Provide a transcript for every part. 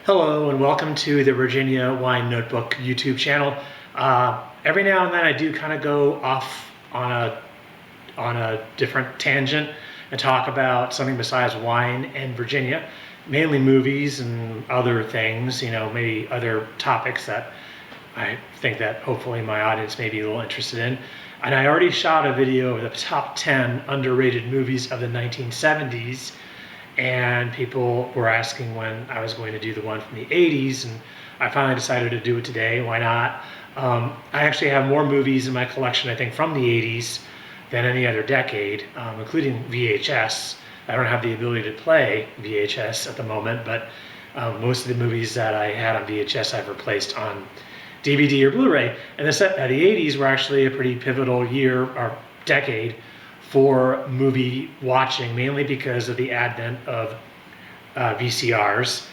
Hello and welcome to the Virginia Wine Notebook YouTube channel. Every now and then I do kind of go off on a different tangent and talk about something besides wine and Virginia, mainly movies and other things, maybe other topics that I think that hopefully my audience may be a little interested in. And I already shot a video of the top 10 underrated movies of the 1970s, and people were asking when I was going to do the one from the 80s, and I finally decided to do it today. Why not? I actually have more movies in my collection, I think, from the 80s than any other decade, including VHS. I don't have the ability to play VHS at the moment, but most of the movies that I had on VHS I've replaced on DVD or Blu-ray. And the 80s were actually a pretty pivotal year or decade for movie watching, mainly because of the advent of VCRs,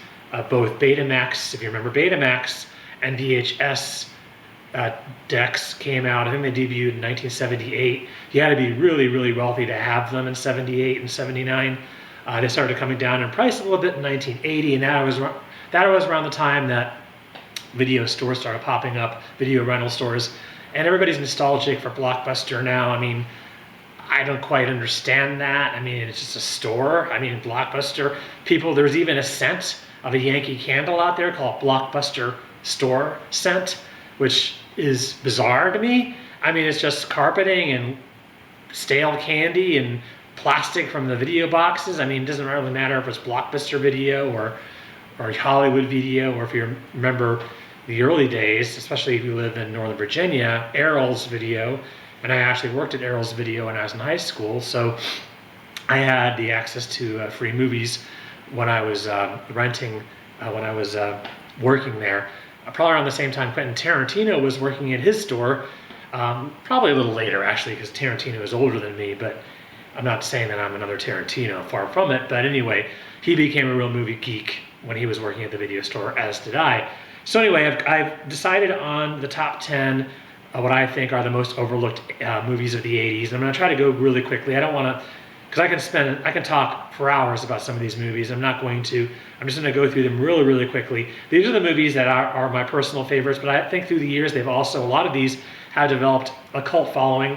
both Betamax, if you remember Betamax, and VHS decks came out. I think they debuted in 1978. You had to be really, really wealthy to have them in 78 and 79. They started coming down in price a little bit in 1980, and that was around the time that video stores started popping up, video rental stores, and everybody's nostalgic for Blockbuster now. I mean, I don't quite understand that. I mean, it's just a store. I mean, Blockbuster, there's even a scent of a Yankee candle out there called Blockbuster Store Scent, which is bizarre to me. I mean, it's just carpeting and stale candy and plastic from the video boxes. I mean, it doesn't really matter if it's Blockbuster Video or Hollywood Video, or if you remember the early days, especially if you live in Northern Virginia, Errol's Video. And I actually worked at Errol's Video when I was in high school, so I had the access to free movies when I was renting, when I was working there. Probably around the same time Quentin Tarantino was working at his store, probably a little later actually, because Tarantino is older than me, but I'm not saying that I'm another Tarantino, far from it. But anyway, he became a real movie geek when he was working at the video store, as did I. So anyway, I've decided on the top 10 what I think are the most overlooked movies of the 80s. I'm going to try to go really quickly. I don't want to, because I can talk for hours about some of these movies. I'm not going to. I'm just going to go through them really, really quickly. These are the movies that are my personal favorites, but I think through the years, a lot of these have developed a cult following,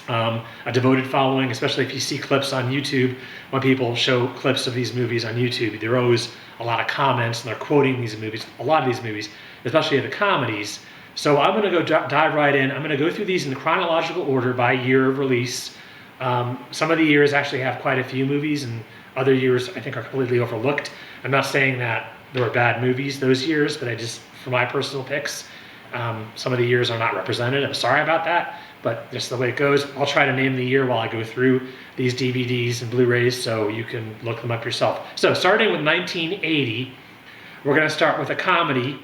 a devoted following, especially if you see clips on YouTube. When people show clips of these movies on YouTube, there are always a lot of comments, and they're quoting these movies, a lot of these movies, especially the comedies. So I'm going to go dive right in. I'm going to go through these in chronological order by year of release. Some of the years actually have quite a few movies, and other years I think are completely overlooked. I'm not saying that there were bad movies those years, but for my personal picks, some of the years are not represented. I'm sorry about that, but just the way it goes. I'll try to name the year while I go through these DVDs and Blu-rays so you can look them up yourself. So starting with 1980, we're going to start with a comedy.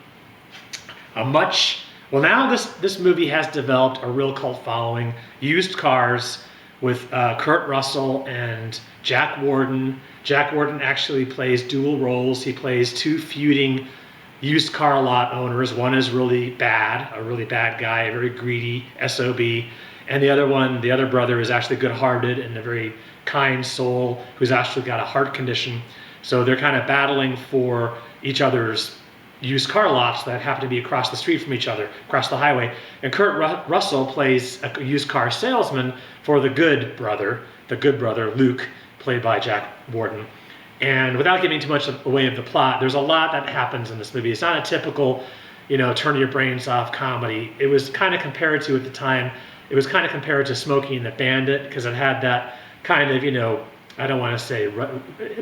Well, now this movie has developed a real cult following. Used Cars with Kurt Russell and Jack Warden. Jack Warden actually plays dual roles. He plays two feuding used car lot owners. One is really bad, a really bad guy, a very greedy SOB. And the other brother is actually good-hearted and a very kind soul who's actually got a heart condition. So they're kind of battling for each other's used car lots that happen to be across the street from each other, across the highway. And Kurt Russell plays a used car salesman for the good brother, Luke, played by Jack Warden. And without giving too much away of the plot, there's a lot that happens in this movie. It's not a typical, turn your brains off comedy. It was kind of compared to, at the time, Smokey and the Bandit, because it had that kind of, I don't want to say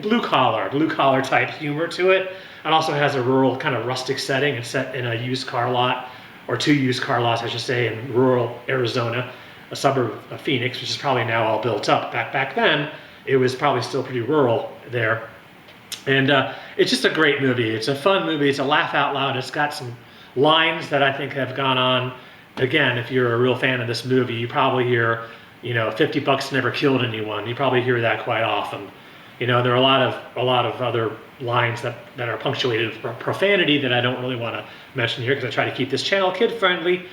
blue collar type humor to it. It also has a rural kind of rustic setting. It's set in a used car lot, or two used car lots, I should say, in rural Arizona, a suburb of Phoenix, which is probably now all built up. Back then, it was probably still pretty rural there. And it's just a great movie. It's a fun movie. It's a laugh out loud. It's got some lines that I think have gone on. Again, if you're a real fan of this movie, you probably hear, $50 never killed anyone. You probably hear that quite often. There are a lot of other lines that are punctuated with profanity that I don't really want to mention here, because I try to keep this channel kid-friendly.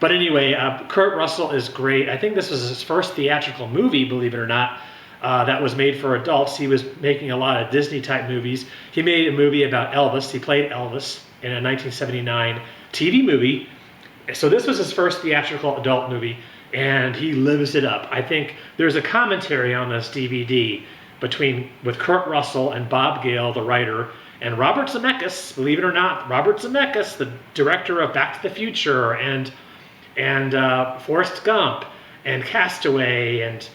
But anyway, Kurt Russell is great. I think this was his first theatrical movie, believe it or not. that was made for adults. He was making a lot of Disney-type movies. He made a movie about Elvis. He played Elvis in a 1979 TV movie. So this was his first theatrical adult movie, and he lives it up. I think there's a commentary on this DVD with Kurt Russell and Bob Gale, the writer, and Robert Zemeckis, believe it or not, Robert Zemeckis, the director of Back to the Future and Forrest Gump and Castaway and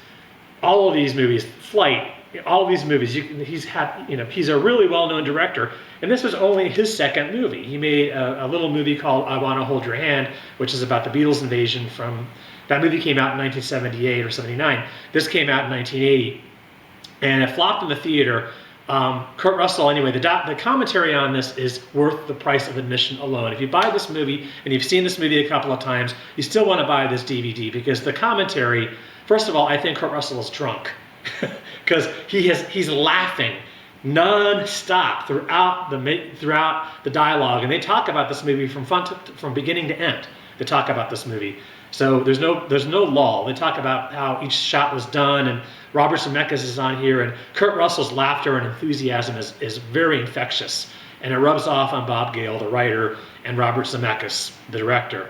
all of these movies, Flight, all of these movies. He's a really well-known director, and this was only his second movie. He made a little movie called I Want to Hold Your Hand, which is about the Beatles invasion. That movie came out in 1978 or 79. This came out in 1980, and it flopped in the theater. Kurt Russell, anyway, the commentary on this is worth the price of admission alone. If you buy this movie, and you've seen this movie a couple of times, you still want to buy this DVD, because the commentary, first of all, I think Kurt Russell is drunk, because he's laughing non-stop throughout the dialogue, and they talk about this movie from beginning to end. They talk about this movie. So there's no lull. They talk about how each shot was done, and Robert Zemeckis is on here, and Kurt Russell's laughter and enthusiasm is very infectious, and it rubs off on Bob Gale, the writer, and Robert Zemeckis, the director.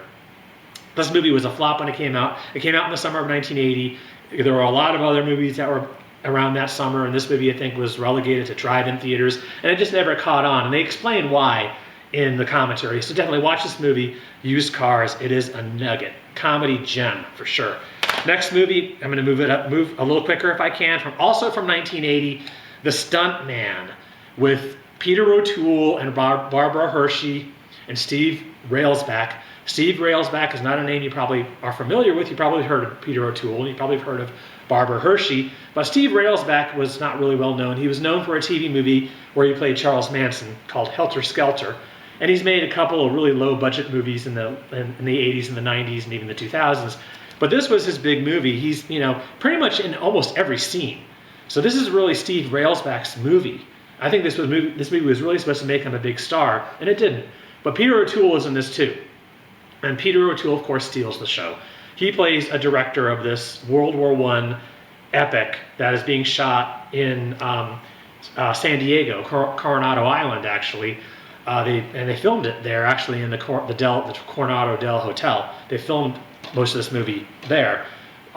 This movie was a flop when it came out. It came out in the summer of 1980. There were a lot of other movies that were around that summer, and this movie, I think, was relegated to drive-in theaters, and it just never caught on, and they explain why in the commentary. So definitely watch this movie, Used Cars. It is a nugget. Comedy gem, for sure. Next movie, I'm going to move a little quicker if I can, also from 1980, The Stunt Man, with Peter O'Toole and Barbara Hershey and Steve Railsback. Steve Railsback is not a name you probably are familiar with. You probably heard of Peter O'Toole, and you probably heard of Barbara Hershey, but Steve Railsback was not really well known. He was known for a TV movie where he played Charles Manson called Helter Skelter, and he's made a couple of really low-budget movies in the 80s and the 90s and even the 2000s. But this was his big movie. He's pretty much in almost every scene. So this is really Steve Railsback's movie. I think this movie was really supposed to make him a big star, and it didn't. But Peter O'Toole is in this too. And Peter O'Toole, of course, steals the show. He plays a director of this World War I epic that is being shot in San Diego, Coronado Island, actually. They filmed it there, actually, in the Coronado Del Hotel. They filmed most of this movie there,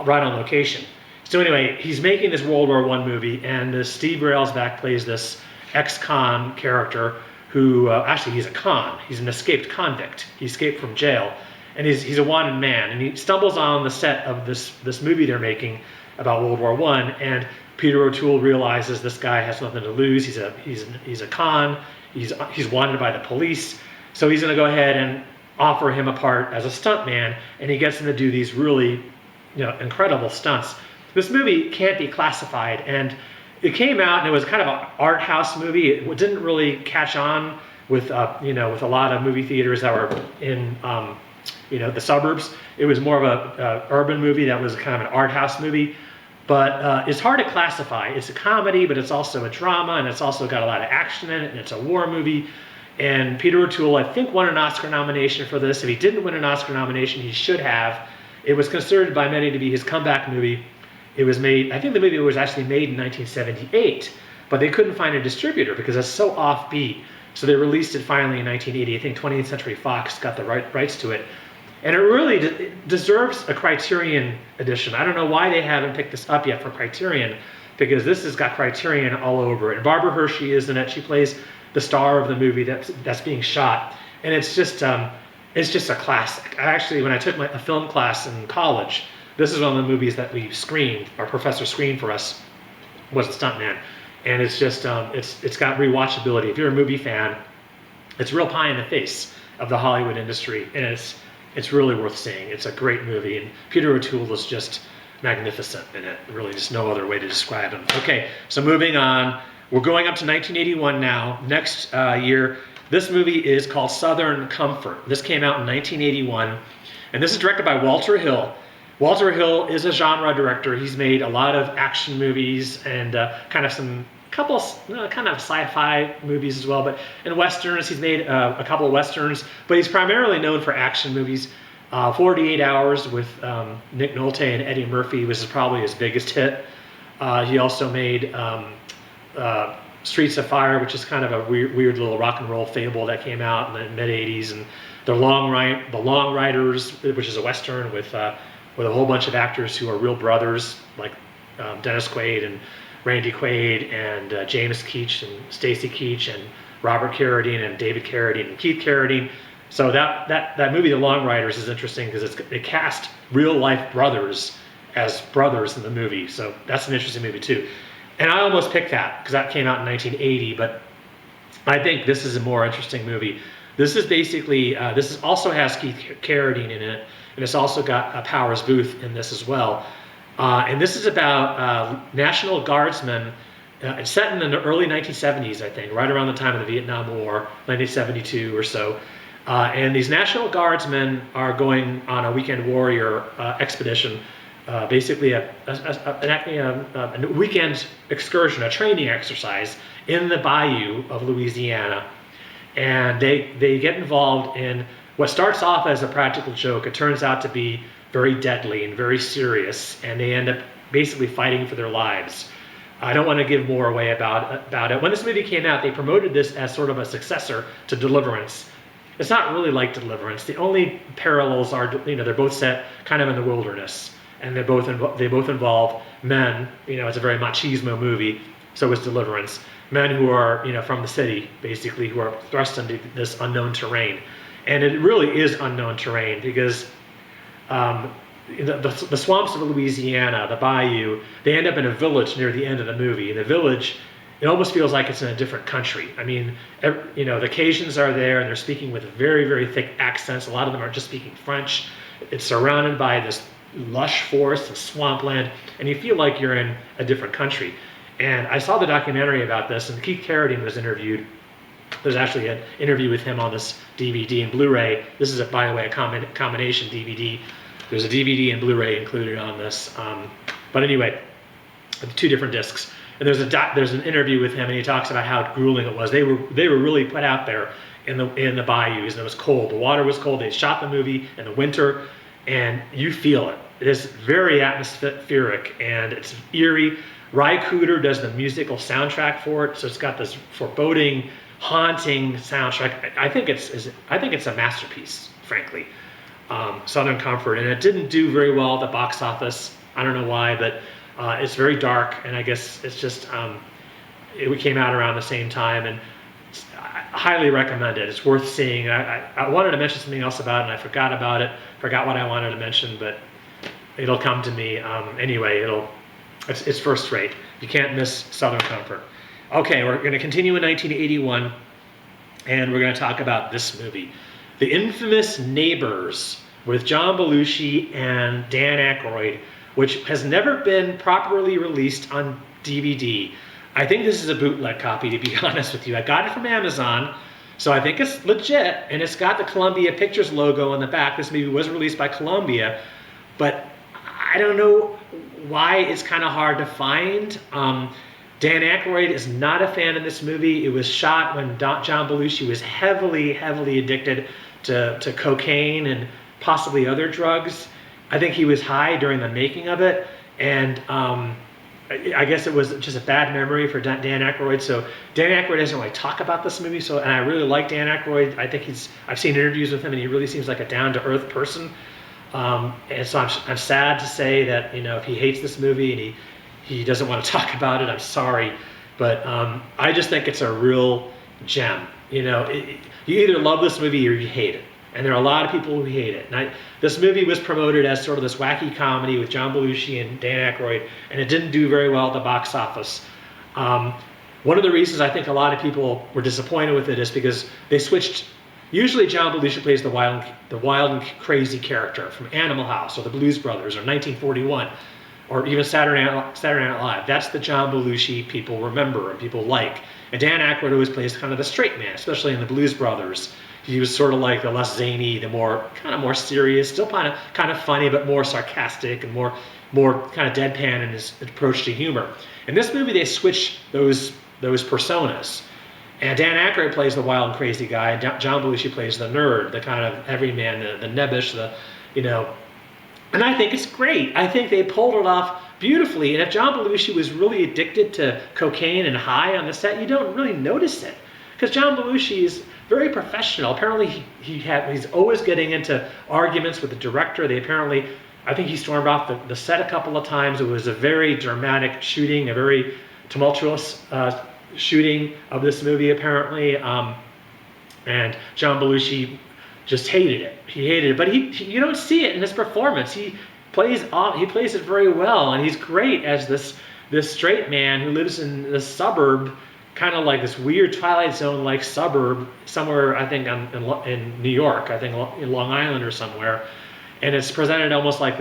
right on location. So anyway, he's making this World War I movie, and this Steve Railsback plays this ex-con character who, actually he's a con. He's an escaped convict. He escaped from jail, and he's a wanted man. And he stumbles on the set of this movie they're making about World War I, and Peter O'Toole realizes this guy has nothing to lose. He's a con. He's wanted by the police, so he's going to go ahead and offer him a part as a stuntman, and he gets him to do these really, incredible stunts. This movie can't be classified, and it came out and it was kind of an art house movie. It didn't really catch on with with a lot of movie theaters that were in the suburbs. It was more of a urban movie that was kind of an art house movie. But it's hard to classify. It's a comedy, but it's also a drama, and it's also got a lot of action in it, and it's a war movie. And Peter O'Toole, I think, won an Oscar nomination for this. If he didn't win an Oscar nomination, he should have. It was considered by many to be his comeback movie. It was made, I think the movie was actually made in 1978, but they couldn't find a distributor because it's so offbeat. So they released it finally in 1980. I think 20th Century Fox got the rights to it. And it really deserves a Criterion edition. I don't know why they haven't picked this up yet for Criterion, because this has got Criterion all over it. And Barbara Hershey is in it. She plays the star of the movie that's being shot, and it's just a classic. Actually, when I took a film class in college, this is one of the movies that we screened. Our professor screened for us was The Stuntman, and it's just it's got rewatchability. If you're a movie fan, it's real pie in the face of the Hollywood industry, and it's really worth seeing. It's a great movie, and Peter O'Toole is just magnificent in it. Really, just no other way to describe him. Okay, so moving on. We're going up to 1981 now. Next year, this movie is called Southern Comfort. This came out in 1981, and this is directed by Walter Hill. Walter Hill is a genre director. He's made a lot of action movies and kind of sci-fi movies as well, but in westerns, he's made a couple of westerns, but he's primarily known for action movies. 48 Hours with Nick Nolte and Eddie Murphy was probably his biggest hit. He also made Streets of Fire, which is kind of a weird little rock and roll fable that came out in the mid '80s, and The Long Riders, which is a western with a whole bunch of actors who are real brothers, like Dennis Quaid and Randy Quaid and James Keach and Stacy Keach and Robert Carradine and David Carradine and Keith Carradine. So that movie, The Long Riders, is interesting because it cast real life brothers as brothers in the movie. So that's an interesting movie too. And I almost picked that because that came out in 1980, but I think this is a more interesting movie. This is basically, also has Keith Carradine in it, and it's also got Powers Booth in this as well. And this is about National Guardsmen. It's set in the early 1970s, I think, right around the time of the Vietnam War, 1972 or so. And these National Guardsmen are going on a weekend warrior expedition, basically a weekend excursion, a training exercise in the bayou of Louisiana. And they get involved in what starts off as a practical joke. It turns out to be very deadly and very serious, and they end up basically fighting for their lives. I don't want to give more away about it. When this movie came out, they promoted this as sort of a successor to Deliverance. It's not really like Deliverance. The only parallels are, they're both set kind of in the wilderness, and they both involve men. It's a very machismo movie. So is Deliverance. Men who are, from the city, basically, who are thrust into this unknown terrain. And it really is unknown terrain because the swamps of Louisiana, the bayou, they end up in a village near the end of the movie. In the village, it almost feels like it's in a different country. I mean, the Cajuns are there, and they're speaking with very, very thick accents. A lot of them are just speaking French. It's surrounded by this lush forest and swampland, and you feel like you're in a different country. And I saw the documentary about this, and Keith Carradine was interviewed. There's actually an interview with him on this DVD and Blu-ray. This is, by the way, a combination DVD. There's a DVD and Blu-ray included on this. But anyway, 2 different discs. And there's an interview with him, and he talks about how grueling it was. They were really put out there in the bayous, and it was cold. The water was cold. They shot the movie in the winter, and you feel it. It is very atmospheric, and it's eerie. Ry Cooder does the musical soundtrack for it, so it's got this foreboding, haunting soundtrack. I think it's a masterpiece, frankly. Southern Comfort, and it didn't do very well at the box office. I don't know why, but it's very dark, and I guess it's just it came out around the same time, and I highly recommend it. It's worth seeing. I wanted to mention something else about it, and I forgot about it. Forgot what I wanted to mention, but it'll come to me anyway. It's first rate. You can't miss Southern Comfort. Okay, we're going to continue in 1981, and we're going to talk about this movie, The Infamous Neighbors, with John Belushi and Dan Aykroyd, which has never been properly released on DVD. I think this is a bootleg copy, to be honest with you. I got it from Amazon, so I think it's legit, and it's got the Columbia Pictures logo on the back. This movie was released by Columbia, but I don't know why it's kind of hard to find. Dan Aykroyd is not a fan of this movie. It was shot when John Belushi was heavily addicted to cocaine and possibly other drugs. I think he was high during the making of it, and I guess it was just a bad memory for Dan Aykroyd. So Dan Aykroyd doesn't really talk about this movie. And I really like Dan Aykroyd. I think I've seen interviews with him, and he really seems like a down-to-earth person. And so I'm sad to say that if he hates this movie and he doesn't want to talk about it, I'm sorry, but I just think it's a real gem. You either love this movie or you hate it, and there are a lot of people who hate it. And this movie was promoted as sort of this wacky comedy with John Belushi and Dan Aykroyd, and it didn't do very well at the box office. One of the reasons I think a lot of people were disappointed with it is because they switched. Usually John Belushi plays the wild and crazy character from Animal House or the Blues Brothers or 1941 or even Saturday Night Live. That's the John Belushi people remember and people like. And Dan Aykroyd always plays kind of the straight man, especially in the Blues Brothers. He was sort of like the less zany, the more serious, still kind of funny, but more sarcastic and more kind of deadpan in his approach to humor. In this movie, they switch those personas. And Dan Aykroyd plays the wild and crazy guy, and John Belushi plays the nerd, the kind of everyman, the nebbish, and I think it's great. I think they pulled it off beautifully. And if John Belushi was really addicted to cocaine and high on the set, you don't really notice it. Because John Belushi is very professional. Apparently, he's always getting into arguments with the director. I think he stormed off the set a couple of times. It was a very dramatic shooting, a very tumultuous shooting of this movie, apparently. And John Belushi just hated it. He hated it, but you don't see it in his performance. He plays it very well, and he's great as this straight man who lives in this suburb, kind of like this weird Twilight Zone-like suburb somewhere, I think, in New York, I think in Long Island or somewhere. And it's presented almost like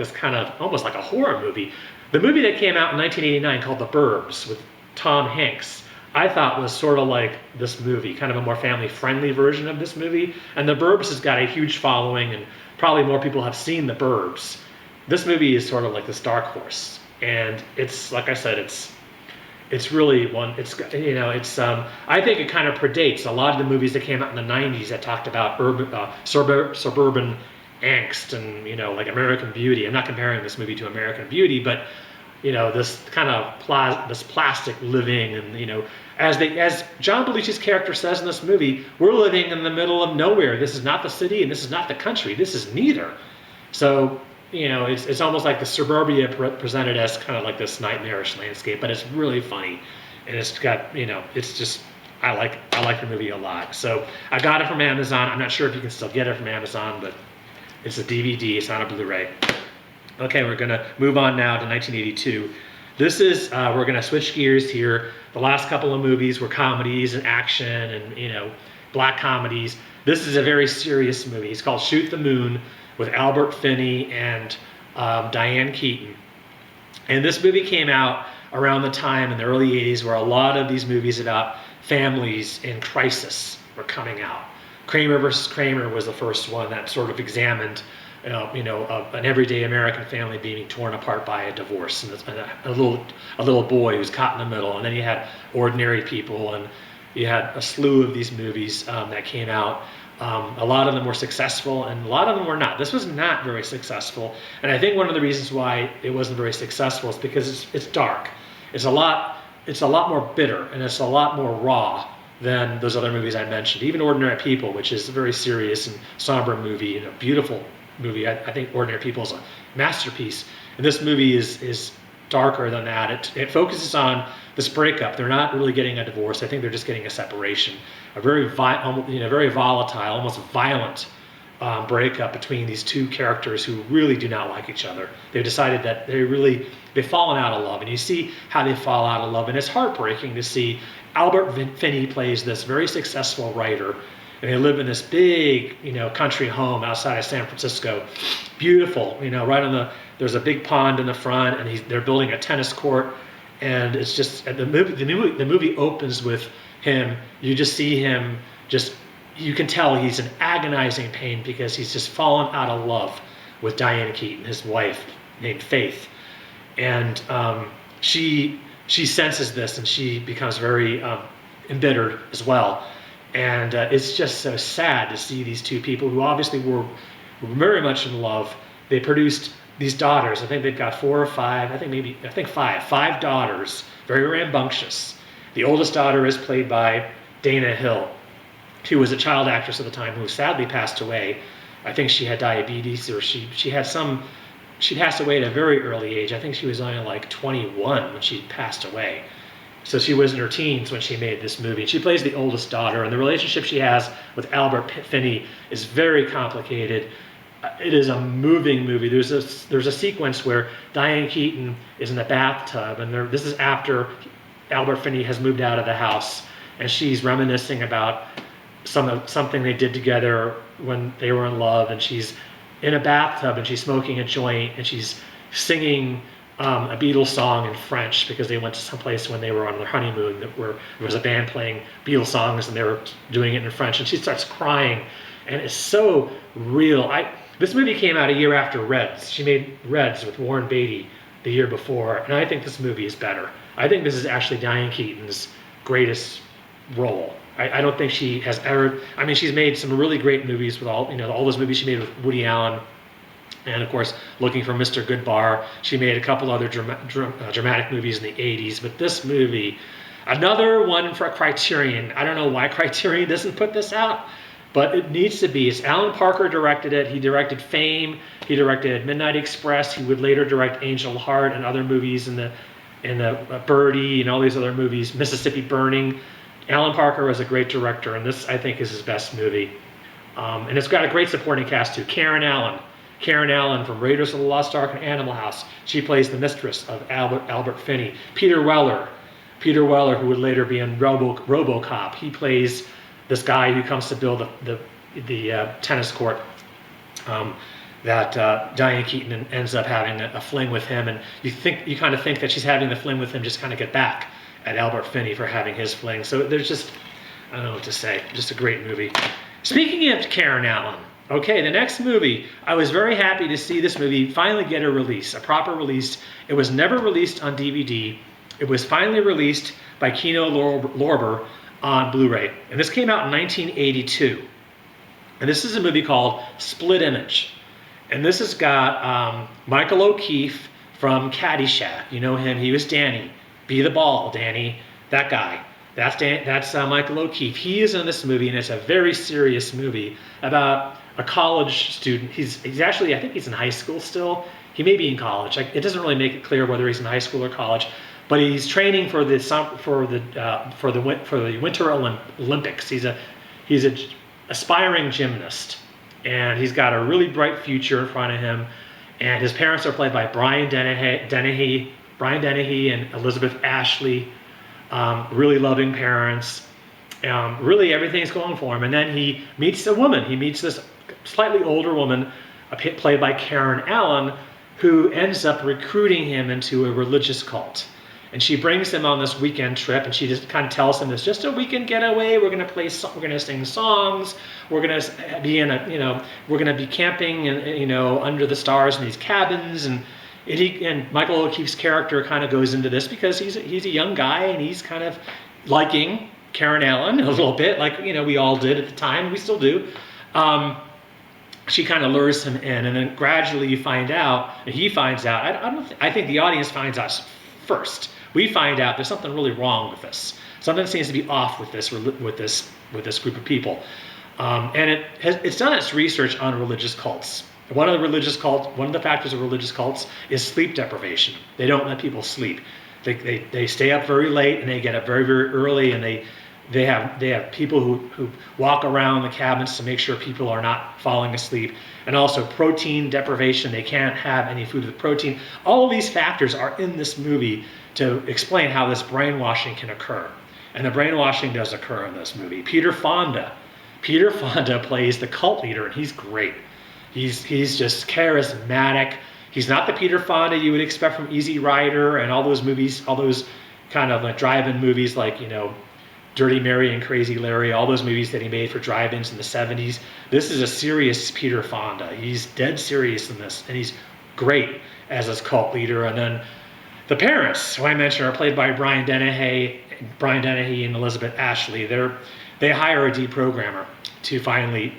almost like a horror movie. The movie that came out in 1989 called The Burbs with Tom Hanks, I thought was sort of like this movie, kind of a more family-friendly version of this movie. And The Burbs has got a huge following, and probably more people have seen The Burbs. This movie is sort of like this dark horse, and it's, like I said, it's really one. I think it kind of predates a lot of the movies that came out in the 90s that talked about suburban angst and, like American Beauty. I'm not comparing this movie to American Beauty, but this kind of this plastic living, and as John Belushi's character says in this movie, we're living in the middle of nowhere. This is not the city, and this is not the country. This is neither. So it's almost like the suburbia presented as kind of like this nightmarish landscape, but it's really funny, and it's got it's just I like the movie a lot. So I got it from Amazon. I'm not sure if you can still get it from Amazon, but it's a DVD. It's not a Blu-ray. Okay, we're gonna move on now to 1982. This is we're gonna switch gears here. The last couple of movies were comedies and action and black comedies. This is a very serious movie. It's called Shoot the Moon with Albert Finney and Diane Keaton. And this movie came out around the time in the early 80s where a lot of these movies about families in crisis were coming out. Kramer versus Kramer was the first one that sort of examined an everyday American family being torn apart by a divorce, and a little boy who's caught in the middle. And then you had Ordinary People, and you had a slew of these movies that came out. A lot of them were successful, and a lot of them were not. This was not very successful, and I think one of the reasons why it wasn't very successful is because it's dark. It's a lot more bitter, and it's a lot more raw than those other movies I mentioned. Even Ordinary People, which is a very serious and somber movie, and a beautiful movie. I think Ordinary People is a masterpiece, and this movie is darker than that. It focuses on this breakup. They're not really getting a divorce. I think they're just getting a separation. A very very volatile, almost violent breakup between these two characters who really do not like each other. They've decided that they've fallen out of love, and you see how they fall out of love, and it's heartbreaking to see. Albert Finney plays this very successful writer, and they live in this big, country home outside of San Francisco. Beautiful, there's a big pond in the front, and they're building a tennis court, and it's just the movie opens with him. You just see him you can tell he's in agonizing pain because he's just fallen out of love with Diane Keaton, his wife named Faith, and she senses this, and she becomes very embittered as well. And it's just so sad to see these two people who obviously were very much in love. They produced these daughters. I think they've got 4 or 5. I think 5. 5 daughters, very rambunctious. The oldest daughter is played by Dana Hill, who was a child actress at the time, who sadly passed away. I think she had diabetes, or she passed away at a very early age. I think she was only like 21 when she passed away. So she was in her teens when she made this movie. She plays the oldest daughter, and the relationship she has with Albert Finney is very complicated. It is a moving movie. There's a sequence where Diane Keaton is in the bathtub, and this is after Albert Finney has moved out of the house, and she's reminiscing about something they did together when they were in love, and she's in a bathtub, and she's smoking a joint, and she's singing a Beatles song in French because they went to some place when they were on their honeymoon where there was a band playing Beatles songs, and they were doing it in French, and she starts crying, and it's so real. This movie came out a year after Reds. She made Reds with Warren Beatty the year before, and I think this movie is better. I think this is actually Diane Keaton's greatest role. I don't think she has ever. I mean, she's made some really great movies with all those movies she made with Woody Allen, And of course, Looking for Mr. Goodbar. She made a couple other dramatic movies in the 80s, but this movie, another one for Criterion. I don't know why Criterion doesn't put this out, but it needs to be. It's Alan Parker directed it. He directed Fame. He directed Midnight Express. He would later direct Angel Heart and other movies in the Birdie and all these other movies, Mississippi Burning. Alan Parker was a great director, and this, I think, is his best movie. And it's got a great supporting cast too. Karen Allen from Raiders of the Lost Ark and Animal House. She plays the mistress of Albert Finney. Peter Weller, who would later be in RoboCop. He plays this guy who comes to build the tennis court that Diane Keaton ends up having a fling with him, and you kind of think that she's having the fling with him just kind of get back at Albert Finney for having his fling. So there's just, I don't know what to say, just a great movie. Speaking of Karen Allen, okay, the next movie, I was very happy to see this movie finally get a release, a proper release. It was never released on DVD. It was finally released by Kino Lorber on Blu-ray, and this came out in 1982. And this is a movie called Split Image. And this has got Michael O'Keefe from Caddyshack. You know him, he was Danny. Be the ball, Danny. That guy. That's Michael O'Keefe. He is in this movie, and it's a very serious movie about a college student. He's actually, I think he's in high school still. He may be in college. It doesn't really make it clear whether he's in high school or college, but he's training for the Winter Olympics. He's an aspiring gymnast, and he's got a really bright future in front of him. And his parents are played by Brian Dennehy and Elizabeth Ashley. Really loving parents. Really everything's going for him. And then he meets a woman. He meets this slightly older woman, played by Karen Allen, who ends up recruiting him into a religious cult. And she brings him on this weekend trip, and she just kind of tells him it's just a weekend getaway. We're gonna sing songs. We're gonna be we're gonna be camping and under the stars in these cabins. And Michael O'Keefe's character kind of goes into this because he's a young guy, and he's kind of liking Karen Allen a little bit, like we all did at the time. We still do. She kind of lures him in, and then gradually you find out, and he finds out. I think the audience finds out first. We find out there's something really wrong with this. Something seems to be off with this group of people, and it's done its research on religious cults. One of the factors of religious cults is sleep deprivation. They don't let people sleep. They stay up very late, and they get up very, very early, and they have people who walk around the cabins to make sure people are not falling asleep. And also protein deprivation. They can't have any food with protein. All of these factors are in this movie to explain how this brainwashing can occur. And the brainwashing does occur in this movie. Peter Fonda plays the cult leader, and he's great. He's just charismatic. He's not the Peter Fonda you would expect from Easy Rider and all those movies, all those kind of like drive-in movies like, Dirty Mary and Crazy Larry, all those movies that he made for drive-ins in the 70s. This is a serious Peter Fonda. He's dead serious in this, and he's great as his cult leader. And then the parents, who I mentioned, are played by Brian Dennehy and Elizabeth Ashley. They hire a deprogrammer to finally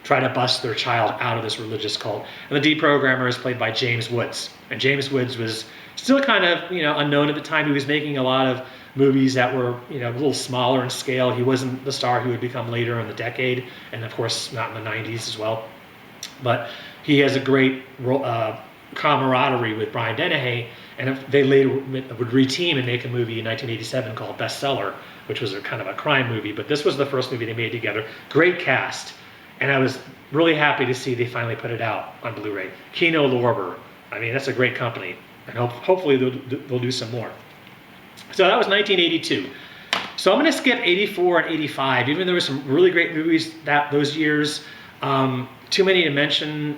try to bust their child out of this religious cult. And the deprogrammer is played by James Woods. And James Woods was still kind of unknown at the time. He was making a lot of movies that were a little smaller in scale. He wasn't the star he would become later in the decade, and of course not in the 90s as well. But he has a great camaraderie with Brian Dennehy, and they later would reteam and make a movie in 1987 called Bestseller, which was a kind of a crime movie. But this was the first movie they made together. Great cast, and I was really happy to see they finally put it out on Blu-ray. Kino Lorber, I mean, that's a great company, and hopefully they'll do some more. So that was 1982. So I'm going to skip 84 and 85, even though there were some really great movies those years. Too many to mention.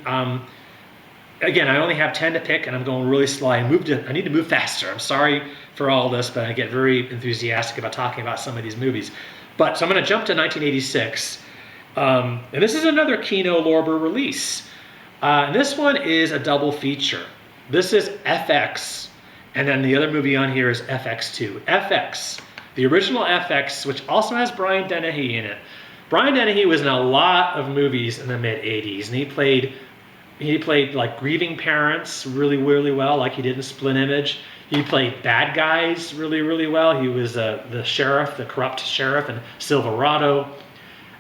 Again, I only have 10 to pick, and I'm going really slow. I need to move faster. I'm sorry for all this, but I get very enthusiastic about talking about some of these movies. So I'm going to jump to 1986. And this is another Kino Lorber release. And this one is a double feature. This is FX. And then the other movie on here is FX2. FX, the original FX, which also has Brian Dennehy in it. Brian Dennehy was in a lot of movies in the mid-'80s, and he played He played like grieving parents really, really well, like he did in Split Image. He played bad guys really, really well. He was the sheriff, the corrupt sheriff in Silverado.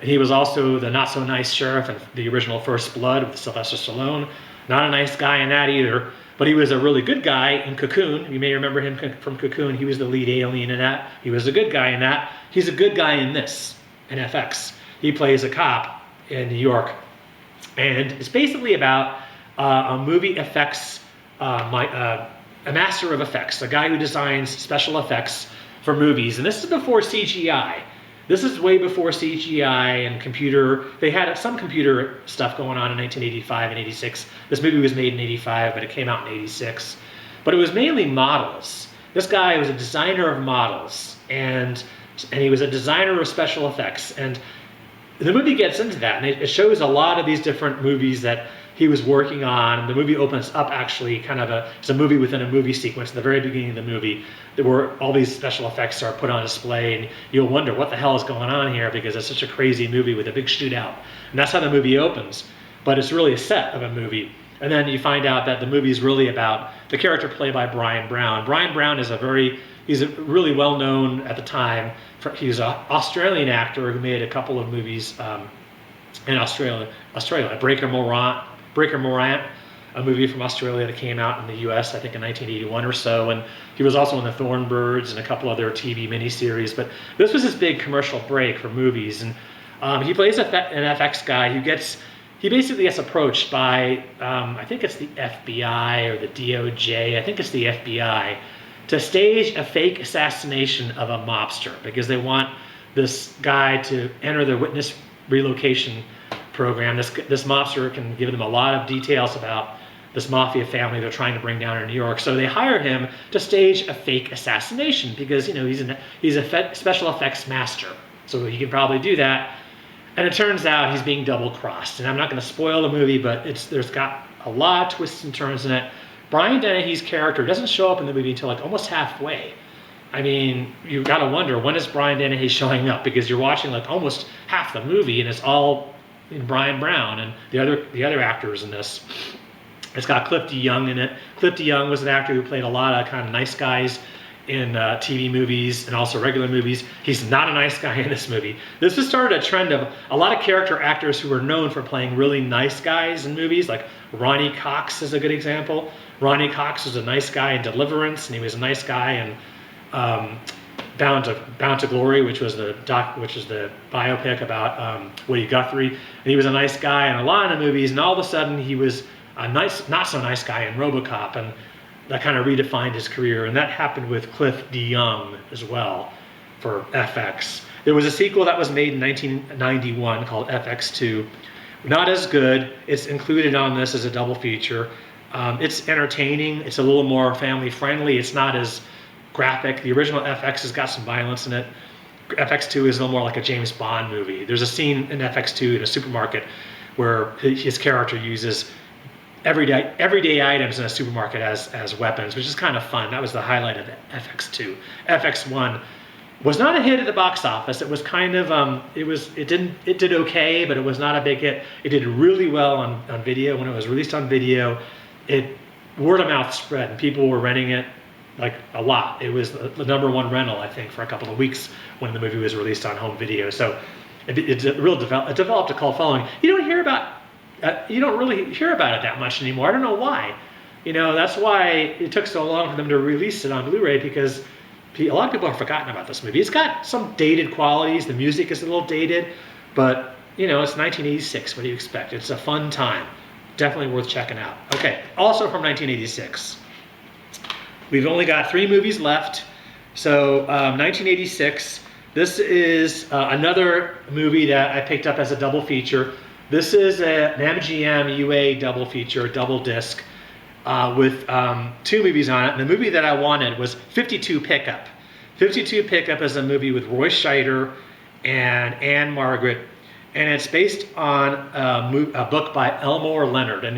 And he was also the not so nice sheriff in the original First Blood with Sylvester Stallone. Not a nice guy in that either. But he was a really good guy in Cocoon. You may remember him from Cocoon. He was the lead alien in that. He was a good guy in that. He's a good guy in this, in FX. He plays a cop in New York. And it's basically about a movie effects, a master of effects, a guy who designs special effects for movies. And this is before CGI. This is way before CGI and computer. They had some computer stuff going on in 1985 and 86. This movie was made in 85, but it came out in 86. But it was mainly models. This guy was a designer of models, and he was a designer of special effects. And the movie gets into that, and it shows a lot of these different movies that he was working on. And the movie opens up actually kind of it's a movie within a movie sequence at the very beginning of the movie, where all these special effects are put on display, and you'll wonder what the hell is going on here, because it's such a crazy movie with a big shootout. And that's how the movie opens, but it's really a set of a movie. And then you find out that the movie is really about the character played by Brian Brown. Brian Brown is he's a really well-known at the time. He's an Australian actor who made a couple of movies in Australia, Breaker Morant, a movie from Australia that came out in the U.S. I think in 1981 or so, and he was also in the Thornbirds and a couple other TV miniseries. But this was his big commercial break for movies, and he plays an FX guy he basically gets approached by I think it's the FBI or the DOJ. I think it's the FBI to stage a fake assassination of a mobster because they want this guy to enter the witness relocation program. This mobster can give them a lot of details about this mafia family they're trying to bring down in New York. So they hire him to stage a fake assassination because he's a special effects master, so he can probably do that. And it turns out he's being double-crossed. And I'm not going to spoil the movie, but there's got a lot of twists and turns in it. Brian Dennehy's character doesn't show up in the movie until like almost halfway. I mean, you've got to wonder, when is Brian Dennehy showing up? Because you're watching like almost half the movie, and it's all in Brian Brown and the other actors in this. It's got Cliff DeYoung in it. Cliff DeYoung was an actor who played a lot of kind of nice guys in TV movies and also regular movies. He's not a nice guy in this movie. This has started a trend of a lot of character actors who are known for playing really nice guys in movies, like Ronny Cox is a good example. Ronny Cox was a nice guy in Deliverance, and he was a nice guy in Bound to Glory, which was the biopic about Woody Guthrie. And he was a nice guy in a lot of movies, and all of a sudden he was a not so nice guy in RoboCop, and that kind of redefined his career. And that happened with Cliff DeYoung as well for FX. There was a sequel that was made in 1991 called FX2. Not as good. It's included on this as a double feature. It's entertaining. It's a little more family friendly. It's not as graphic. The original FX has got some violence in it. FX2 is a little more like a James Bond movie. There's a scene in FX2 in a supermarket where his character uses everyday items in a supermarket as weapons, which is kind of fun. That was the highlight of FX2. FX1 was not a hit at the box office. It was kind of it did okay, but it was not a big hit. It did really well on video. When it was released on video, word of mouth spread and people were renting it like a lot. It was the #1 rental, I think, for a couple of weeks when the movie was released on home video. So it developed a cult following. You don't really hear about it that much anymore. I don't know why. That's why it took so long for them to release it on Blu-ray, because a lot of people have forgotten about this movie. It's got some dated qualities. The music is a little dated, but it's 1986. What do you expect? It's a fun time. Definitely worth checking out. Okay, also from 1986. We've only got 3 movies left. So 1986, this is another movie that I picked up as a double feature. This is an MGM UA double feature, double disc, with 2 movies on it. And the movie that I wanted was 52 Pickup. 52 Pickup is a movie with Roy Scheider and Anne Margaret. And it's based on a book by Elmore Leonard. And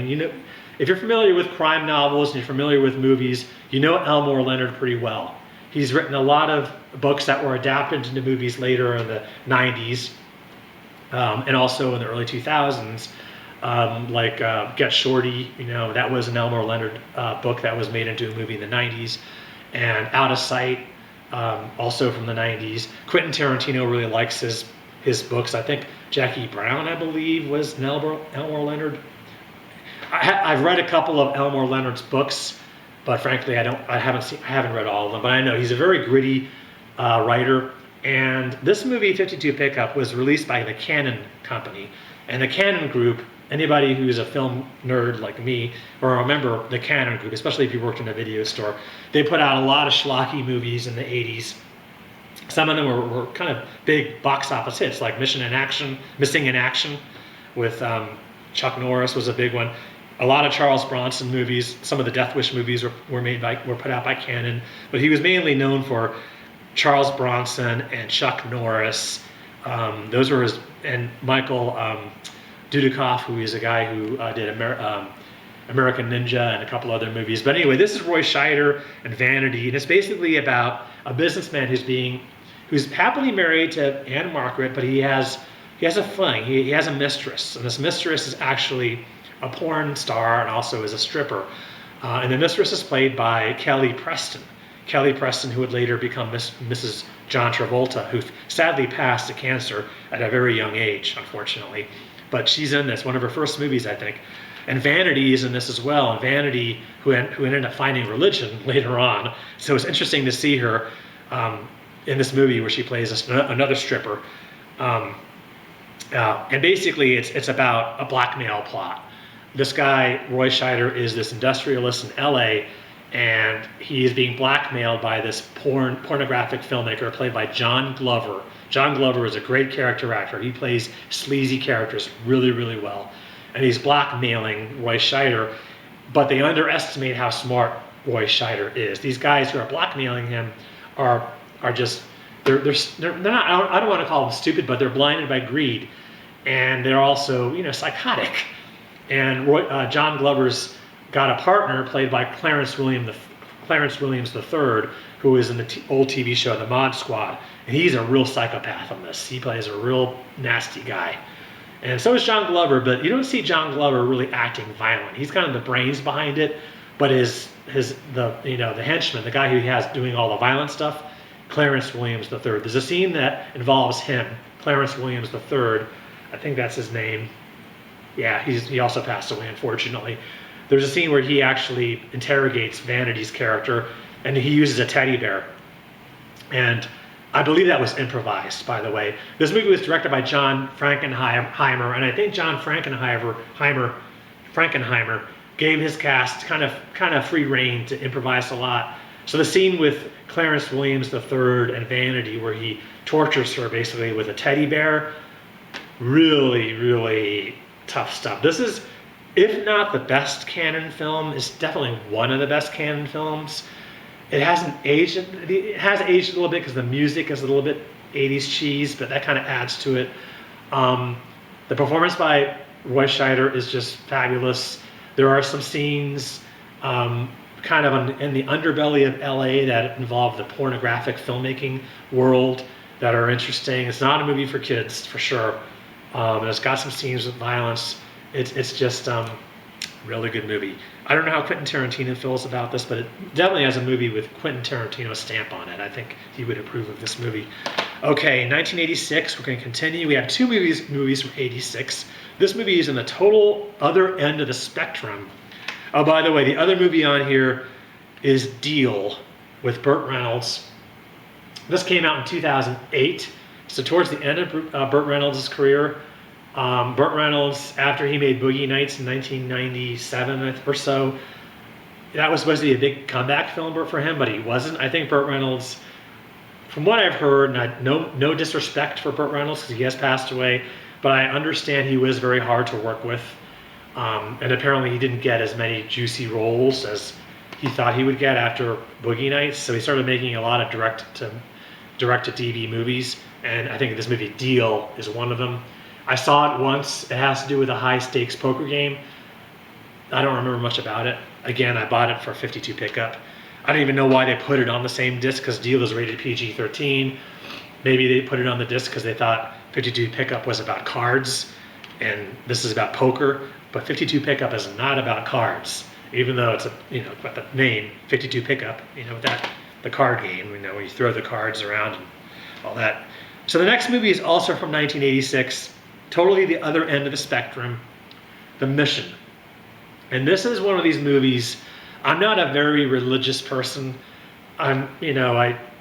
if you're familiar with crime novels and you're familiar with movies, you know Elmore Leonard pretty well. He's written a lot of books that were adapted into movies later in the 90s and also in the early 2000s. Get Shorty. That was an Elmore Leonard book that was made into a movie in the 90s. And Out of Sight, also from the 90s. Quentin Tarantino really likes his books. I think Jackie Brown, I believe, was an Elmore Leonard. I've read a couple of Elmore Leonard's books, but frankly, I haven't read all of them. But I know he's a very gritty writer. And this movie, 52 Pickup, was released by the Cannon Company. And the Cannon Group, anybody who's a film nerd like me, or a member of the Cannon Group, especially if you worked in a video store, they put out a lot of schlocky movies in the 80s. Some of them were kind of big box office hits, like Missing in Action with Chuck Norris was a big one. A lot of Charles Bronson movies, some of the Death Wish movies were put out by Cannon, but he was mainly known for Charles Bronson and Chuck Norris. Those were his, and Michael Dudikoff, who is a guy who did American Ninja and a couple other movies. But anyway, this is Roy Scheider and Vanity, and it's basically about a businessman who's happily married to Anne Margaret, but he has a fling. He has a mistress, and this mistress is actually a porn star and also is a stripper. And the mistress is played by Kelly Preston. Kelly Preston, who would later become Mrs. John Travolta, who sadly passed to cancer at a very young age, unfortunately. But she's in this, one of her first movies, I think. And Vanity is in this as well. And Vanity, who ended up finding religion later on. So it's interesting to see her in this movie where she plays another stripper. And basically, it's about a blackmail plot. This guy, Roy Scheider, is this industrialist in LA, and he is being blackmailed by this pornographic filmmaker played by John Glover. John Glover is a great character actor. He plays sleazy characters really, really well. And he's blackmailing Roy Scheider, but they underestimate how smart Roy Scheider is. These guys who are blackmailing him are just, they're not, I don't want to call them stupid, but they're blinded by greed. And they're also, psychotic. And John Glover's got a partner played by Clarence Williams III, who is in the old TV show The Mod Squad, and he's a real psychopath in this. He plays a real nasty guy, and so is John Glover. But you don't see John Glover really acting violent. He's kind of the brains behind it, but the henchman, the guy who he has doing all the violent stuff, Clarence Williams III. There's a scene that involves him, Clarence Williams III. I think that's his name. Yeah, he also passed away, unfortunately. There's a scene where he actually interrogates Vanity's character, and he uses a teddy bear. And I believe that was improvised, by the way. This movie was directed by John Frankenheimer, and I think John Frankenheimer gave his cast kind of free rein to improvise a lot. So the scene with Clarence Williams III and Vanity, where he tortures her basically with a teddy bear, really, really tough stuff. This is, if not the best Cannon film, it's definitely one of the best Cannon films. It has aged a little bit because the music is a little bit 80s cheese, but that kind of adds to it. The performance by Roy Scheider is just fabulous. There are some scenes kind of in the underbelly of LA that involve the pornographic filmmaking world that are interesting. It's not a movie for kids, for sure. And it's got some scenes with violence. It's just really good movie. I don't know how Quentin Tarantino feels about this, but it definitely has a movie with Quentin Tarantino's stamp on it. I think he would approve of this movie. Okay, 1986, we're going to continue. We have two movies from 86. This movie is in the total other end of the spectrum. Oh, by the way, the other movie on here is Deal with Burt Reynolds. This came out in 2008, so towards the end of Burt Reynolds' career. Burt Reynolds, after he made Boogie Nights in 1997 or so, that was supposed to be a big comeback film for him, but he wasn't. I think Burt Reynolds, from what I've heard, and no disrespect for Burt Reynolds because he has passed away, but I understand he was very hard to work with. And apparently he didn't get as many juicy roles as he thought he would get after Boogie Nights, so he started making a lot of direct-to-DVD movies, and I think this movie Deal is one of them. I saw it once. It has to do with a high-stakes poker game. I don't remember much about it. Again, I bought it for 52 pickup. I don't even know why they put it on the same disc, because Deal is rated PG-13. Maybe they put it on the disc because they thought 52 pickup was about cards, and this is about poker, but 52 Pickup is not about cards, even though it's got the name 52 Pickup, that the card game, where you throw the cards around and all that. So the next movie is also from 1986, totally the other end of the spectrum, The Mission. And this is one of these movies. I'm not a very religious person. I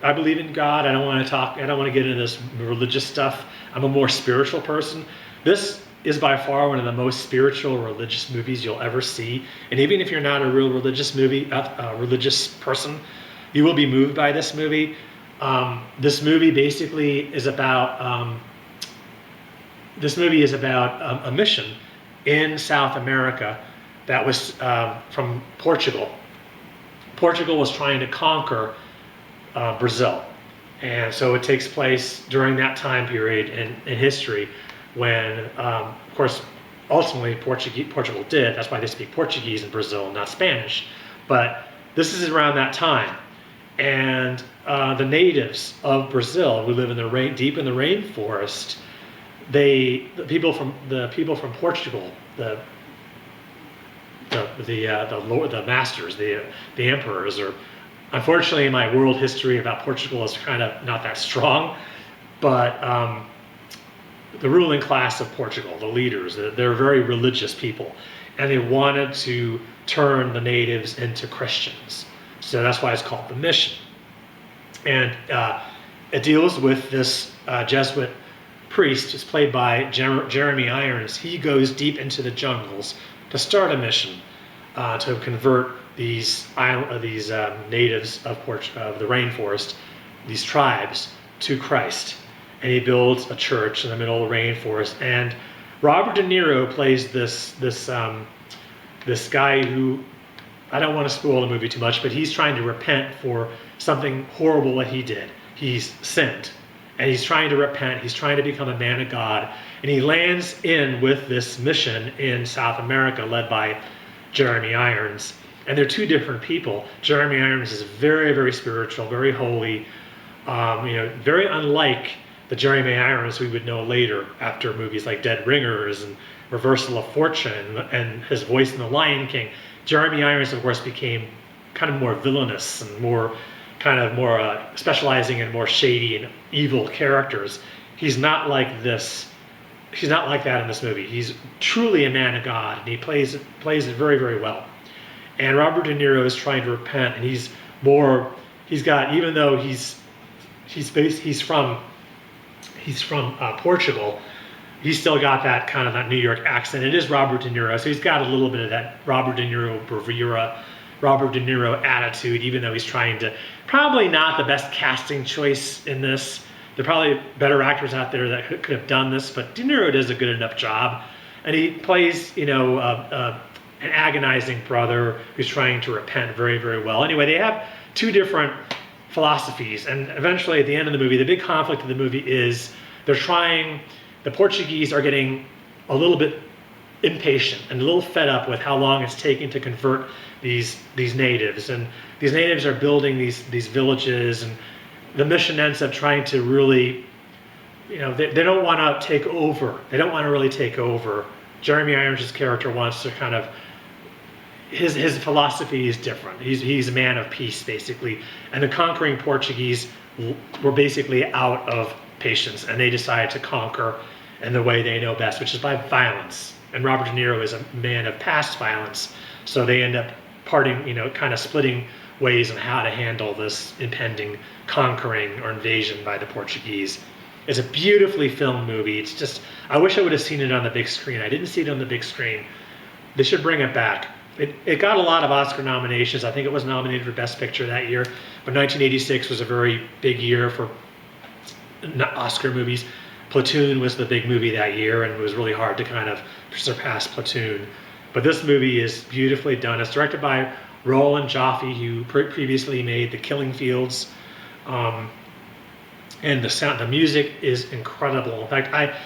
believe in God. I don't want to get into this religious stuff. I'm a more spiritual person. This is by far one of the most spiritual religious movies you'll ever see. And even if you're not a real religious religious person, you will be moved by this movie. This movie basically is about a mission in South America that was from Portugal. Portugal was trying to conquer Brazil. And so it takes place during that time period in history when, of course, ultimately Portugal did. That's why they speak Portuguese in Brazil, not Spanish. But this is around that time. And the natives of Brazil, who live deep in the rainforest, the people from Portugal, the masters, the emperors, or unfortunately my world history about Portugal is kind of not that strong, but the ruling class of Portugal, the leaders, they're very religious people, and they wanted to turn the natives into Christians. So that's why it's called The Mission. And it deals with this Jesuit priest, is played by Jeremy Irons. He goes deep into the jungles to start a mission to convert these natives of the rainforest, these tribes, to Christ. And he builds a church in the middle of the rainforest. And Robert De Niro plays this guy who, I don't want to spoil the movie too much, but he's trying to repent for something horrible that he did. He's sinned, and he's trying to repent. He's trying to become a man of God, and he lands in with this mission in South America led by Jeremy Irons. And they're two different people. Jeremy Irons is very, very spiritual, very holy, very unlike the Jeremy Irons we would know later after movies like Dead Ringers and Reversal of Fortune and his voice in The Lion King. Jeremy Irons, of course, became kind of more villainous and more specializing in more shady and evil characters. He's not like this. He's not like that in this movie. He's truly a man of God, and he plays it very, very well. And Robert De Niro is trying to repent, and even though he's from Portugal, he's still got that kind of that New York accent. It is Robert De Niro, so he's got a little bit of that Robert De Niro bravura, Robert De Niro attitude, even though he's trying to, probably not the best casting choice in this. There are probably better actors out there that could have done this, but De Niro does a good enough job. And he plays, an agonizing brother who's trying to repent very, very well. Anyway, they have two different philosophies, and eventually at the end of the movie, the big conflict of the movie is the Portuguese are getting a little bit impatient and a little fed up with how long it's taking to convert these natives. And these natives are building these villages, and the mission ends up trying to really, they don't want to take over. They don't want to really take over. Jeremy Irons' character wants to kind of, his philosophy is different. He's a man of peace, basically. And the conquering Portuguese were basically out of patience, and they decided to conquer in the way they know best, which is by violence. And Robert De Niro is a man of past violence, so they end up parting, kind of splitting ways on how to handle this impending conquering or invasion by the Portuguese. It's a beautifully filmed movie. It's just, I wish I would have seen it on the big screen. I didn't see it on the big screen. They should bring it back. It got a lot of Oscar nominations. I think it was nominated for Best Picture that year, but 1986 was a very big year for Oscar movies. Platoon was the big movie that year, and it was really hard to kind of surpass Platoon. But this movie is beautifully done. It's directed by Roland Joffe, who previously made The Killing Fields. And the music is incredible. In fact, I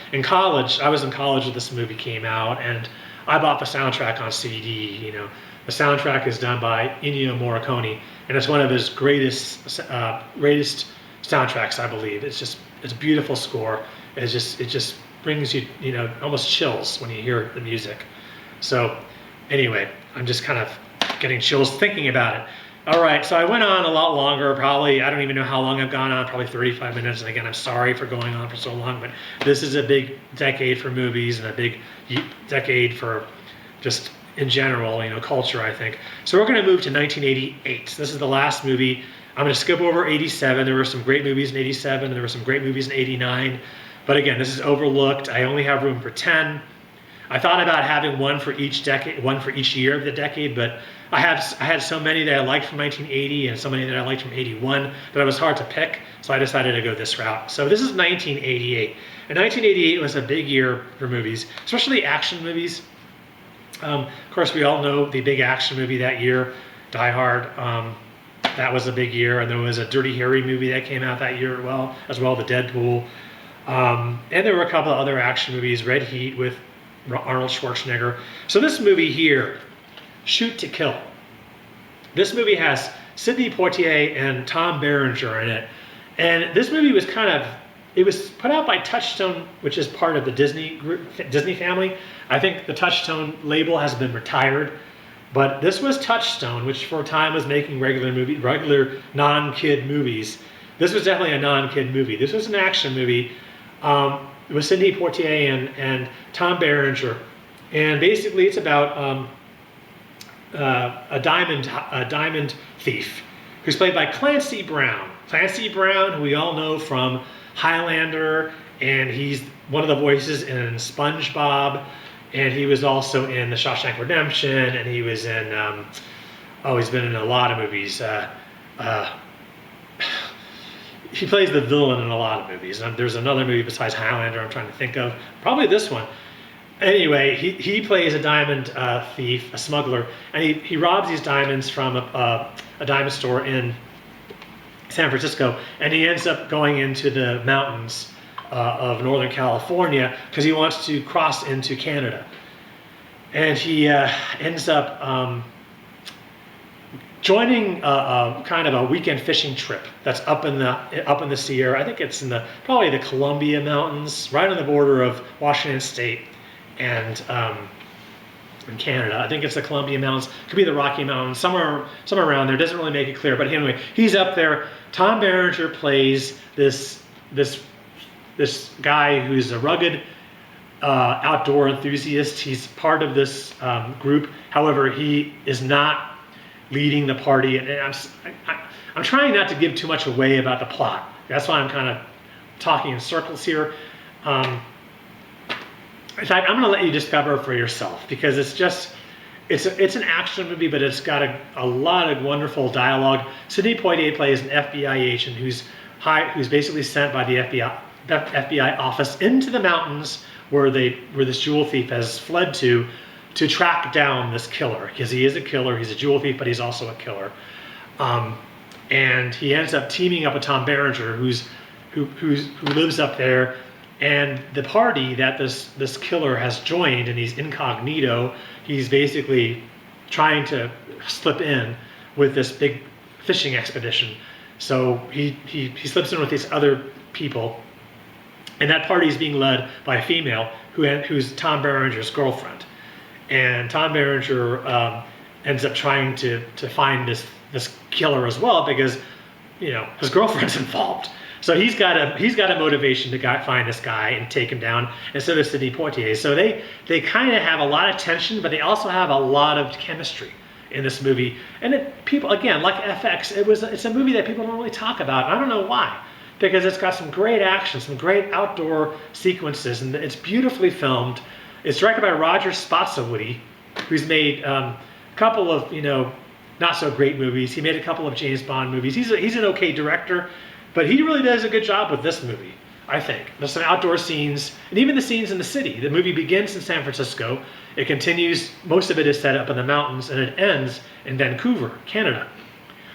was in college when this movie came out, and I bought the soundtrack on CD. The soundtrack is done by Ennio Morricone, and it's one of his greatest soundtracks, I believe. It's a beautiful score. It just brings you, almost chills when you hear the music. So anyway, I'm just kind of getting chills thinking about it. All right, so I went on a lot longer, probably, I don't even know how long I've gone on, probably 35 minutes. And again, I'm sorry for going on for so long, but this is a big decade for movies and a big decade for just in general, culture, I think. So we're gonna move to 1988. This is the last movie. I'm gonna skip over 87. There were some great movies in 87, and there were some great movies in 89. But again, this is overlooked. I only have room for 10. I thought about having one for each decade, one for each year of the decade, but I had so many that I liked from 1980 and so many that I liked from 81 that it was hard to pick, so I decided to go this route. So this is 1988. And 1988 was a big year for movies, especially action movies. Of course, we all know the big action movie that year, Die Hard. That was a big year, and there was a Dirty Harry movie that came out that year as well, the Deadpool. And there were a couple of other action movies, Red Heat with Arnold Schwarzenegger. So this movie here, Shoot to Kill. This movie has Sidney Poitier and Tom Berenger in it. And this movie was it was put out by Touchstone, which is part of the Disney family. I think the Touchstone label has been retired. But this was Touchstone, which for a time was making regular non-kid movies. This was definitely a non-kid movie. This was an action movie with Sidney Poitier and Tom Berenger. And basically it's about a diamond thief who's played by Clancy Brown. Clancy Brown, who we all know from Highlander, and he's one of the voices in SpongeBob, and he was also in The Shawshank Redemption, and he was in, he's been in a lot of movies. He plays the villain in a lot of movies. There's another movie besides Highlander I'm trying to think of, probably this one. Anyway, he plays a diamond thief, a smuggler, and he robs these diamonds from a diamond store in San Francisco, and he ends up going into the mountains of Northern California because he wants to cross into Canada. And he ends up joining kind of a weekend fishing trip that's up in the Sierra. I think it's in probably the Columbia Mountains, right on the border of Washington State and in Canada. I think it's the Columbia Mountains. Could be the Rocky Mountains, somewhere around there. Doesn't really make it clear. But anyway, he's up there. Tom Berenger plays this guy who's a rugged outdoor enthusiast. He's part of this group. However, he is not leading the party. And I'm trying not to give too much away about the plot. That's why I'm kind of talking in circles here. In fact, I'm going to let you discover for yourself, because it's an action movie, but it's got a lot of wonderful dialogue. Sidney Poitier plays an FBI agent who's basically sent by the FBI office into the mountains where this jewel thief has fled to track down this killer, because he is a killer. He's a jewel thief, but he's also a killer. And he ends up teaming up with Tom Berenger, who lives up there. And the party that this killer has joined, and he's incognito, he's basically trying to slip in with this big fishing expedition. So he slips in with these other people, and that party is being led by a female who's Tom Berenger's girlfriend. And Tom Berenger ends up trying to find this killer as well, because his girlfriend's involved. So he's got a motivation to find this guy and take him down, and so does Sidney Poitier. So they kind of have a lot of tension, but they also have a lot of chemistry in this movie. And people, again, like FX, it's a movie that people don't really talk about. I don't know why, because it's got some great action, some great outdoor sequences, and it's beautifully filmed. It's directed by Roger Spottiswoode, who's made a couple of not so great movies. He made a couple of James Bond movies. He's an okay director. But he really does a good job with this movie, I think. There's some outdoor scenes, and even the scenes in the city. The movie begins in San Francisco. It continues, most of it is set up in the mountains, and it ends in Vancouver, Canada.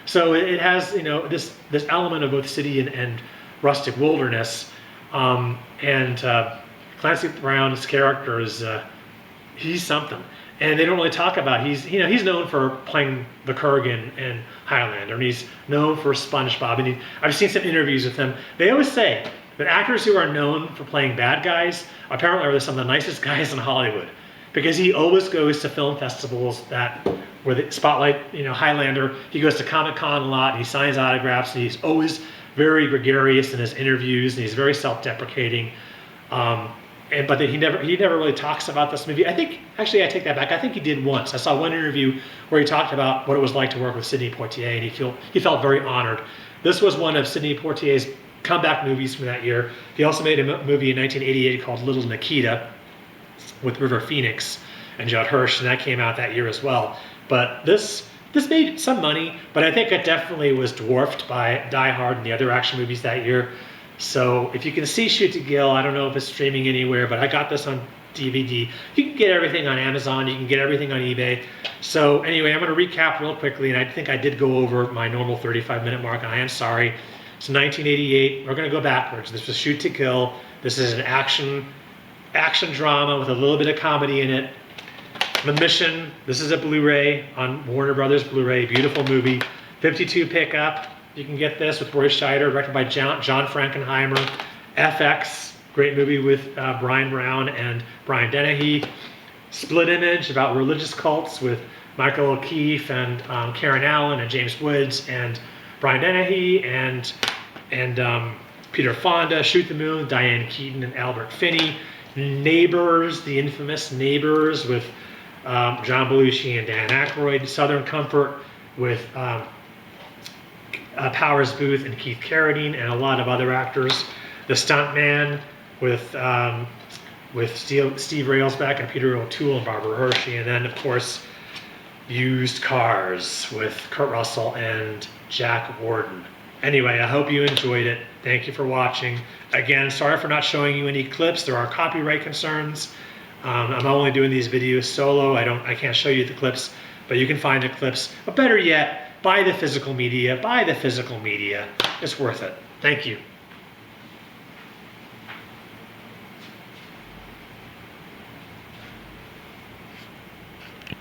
So it has, this element of both city and rustic wilderness. Clancy Brown's character is, he's something. And they don't really talk about, he's known for playing the Kurgan in Highlander, and he's known for SpongeBob. And I've seen some interviews with him. They always say But actors who are known for playing bad guys apparently are some of the nicest guys in Hollywood, because he always goes to film festivals that where the spotlight, you know, Highlander. He goes to Comic-Con a lot, and he signs autographs, and he's always very gregarious in his interviews, and he's very self-deprecating. But then he never really talks about this movie. I think, actually, I take that back. I think he did once. I saw one interview where he talked about what it was like to work with Sidney Poitier, and he felt very honored. This was one of Sidney Poitier's comeback movies from that year. He also made a movie in 1988 called Little Nikita with River Phoenix and Judd Hirsch, and that came out that year as well. But this made some money, but I think it definitely was dwarfed by Die Hard and the other action movies that year. So if you can see Shoot to Kill, I don't know if it's streaming anywhere, but I got this on DVD. You can get everything on Amazon, you can get everything on eBay. So anyway, I'm going to recap real quickly, and I think I did go over my normal 35-minute mark, and I am sorry. It's 1988. We're going to go backwards. This was Shoot to Kill. This is an action drama with a little bit of comedy in it. The Mission. This is a Blu-ray on Warner Brothers Blu-ray. Beautiful movie. 52 pickup. You can get this with Roy Scheider, directed by John Frankenheimer. FX, great movie with Brian Brown and Brian Dennehy. Split Image, about religious cults with Michael O'Keefe and Karen Allen and James Woods and Brian Dennehy and Peter Fonda. Shoot the Moon, Diane Keaton and Albert Finney. Neighbors, the infamous Neighbors with John Belushi and Dan Aykroyd. Southern Comfort with Powers Booth and Keith Carradine and a lot of other actors. The Stuntman with Steve Railsback and Peter O'Toole and Barbara Hershey. And then, of course, Used Cars with Kurt Russell and Jack Warden. Anyway, I hope you enjoyed it. Thank you for watching. Again, sorry for not showing you any clips. There are copyright concerns. I'm only doing these videos solo. I can't show you the clips, but you can find the clips. But better yet, buy the physical media. Buy the physical media. It's worth it. Thank you.